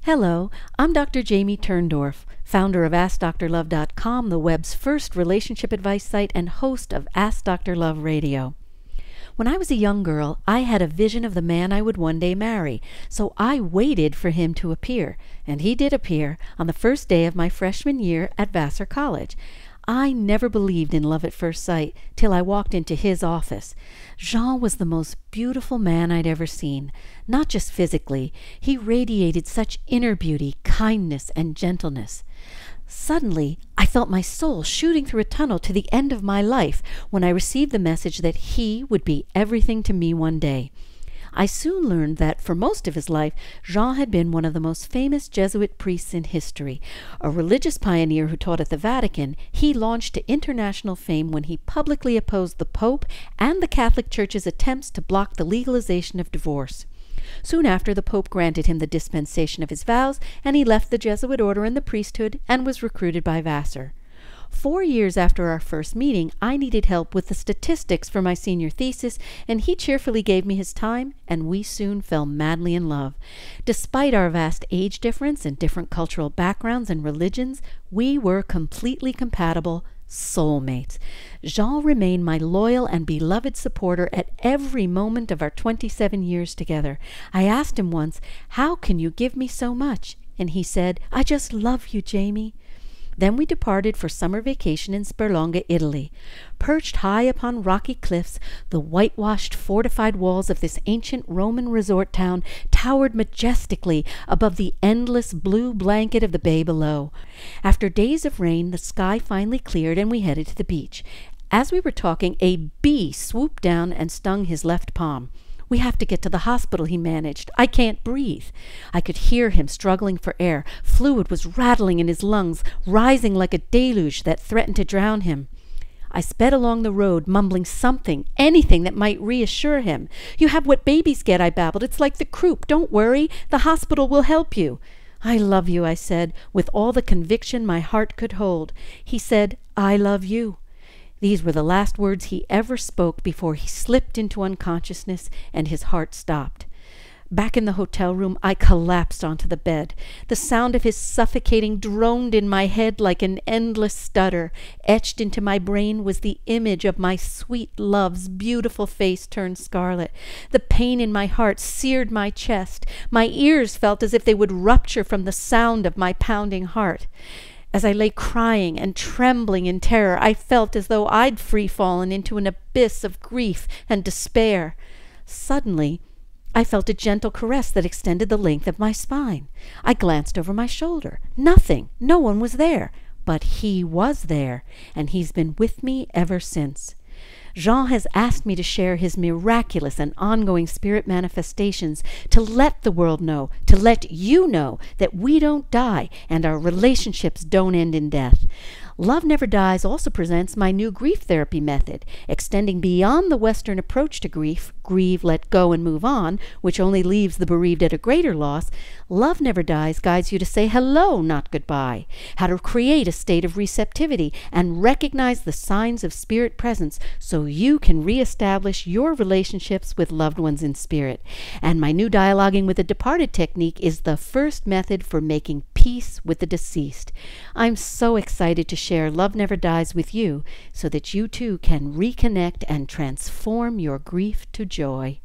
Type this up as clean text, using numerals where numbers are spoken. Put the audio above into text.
Hello, I'm Dr. Jamie Turndorf, founder of AskDrLove.com, the web's first relationship advice site and host of Ask Dr. Love Radio. When I was a young girl, I had a vision of the man I would one day marry, so I waited for him to appear, and he did appear on the first day of my freshman year at Vassar College. I never believed in love at first sight till I walked into his office. Jean was the most beautiful man I'd ever seen, not just physically. He radiated such inner beauty, kindness, and gentleness. Suddenly, I felt my soul shooting through a tunnel to the end of my life when I received the message that he would be everything to me one day. I soon learned that for most of his life, Jean had been one of the most famous Jesuit priests in history. A religious pioneer who taught at the Vatican, he launched to international fame when he publicly opposed the Pope and the Catholic Church's attempts to block the legalization of divorce. Soon after, the Pope granted him the dispensation of his vows, and he left the Jesuit order and the priesthood and was recruited by Vassar. 4 years after our first meeting, I needed help with the statistics for my senior thesis, and he cheerfully gave me his time, and we soon fell madly in love. Despite our vast age difference and different cultural backgrounds and religions, we were completely compatible soulmates. Jean remained my loyal and beloved supporter at every moment of our 27 years together. I asked him once, "How can you give me so much?" And he said, "I just love you, Jamie." Then we departed for summer vacation in Sperlonga, Italy. Perched high upon rocky cliffs, the whitewashed fortified walls of this ancient Roman resort town towered majestically above the endless blue blanket of the bay below. After days of rain, the sky finally cleared and we headed to the beach. As we were talking, a bee swooped down and stung his left palm. "We have to get to the hospital," he managed. "I can't breathe." I could hear him struggling for air. Fluid was rattling in his lungs, rising like a deluge that threatened to drown him. I sped along the road, mumbling something, anything that might reassure him. "You have what babies get," I babbled. "It's like the croup. Don't worry. The hospital will help you." "I love you," I said, with all the conviction my heart could hold. He said, "I love you." These were the last words he ever spoke before he slipped into unconsciousness and his heart stopped. Back in the hotel room, I collapsed onto the bed. The sound of his suffocating droned in my head like an endless stutter. Etched into my brain was the image of my sweet love's beautiful face turned scarlet. The pain in my heart seared my chest. My ears felt as if they would rupture from the sound of my pounding heart. As I lay crying and trembling in terror, I felt as though I'd free-fallen into an abyss of grief and despair. Suddenly, I felt a gentle caress that extended the length of my spine. I glanced over my shoulder. Nothing. No one was there. But he was there, and he's been with me ever since. Jean has asked me to share his miraculous and ongoing spirit manifestations, to let the world know, to let you know that we don't die and our relationships don't end in death. Love Never Dies also presents my new grief therapy method, extending beyond the Western approach to grief, grieve, let go, and move on, which only leaves the bereaved at a greater loss. Love Never Dies guides you to say hello, not goodbye, how to create a state of receptivity and recognize the signs of spirit presence so you can reestablish your relationships with loved ones in spirit. And my new dialoguing with the departed technique is the first method for making peace with the deceased. I'm so excited to share Love Never Dies with you so that you too can reconnect and transform your grief to joy.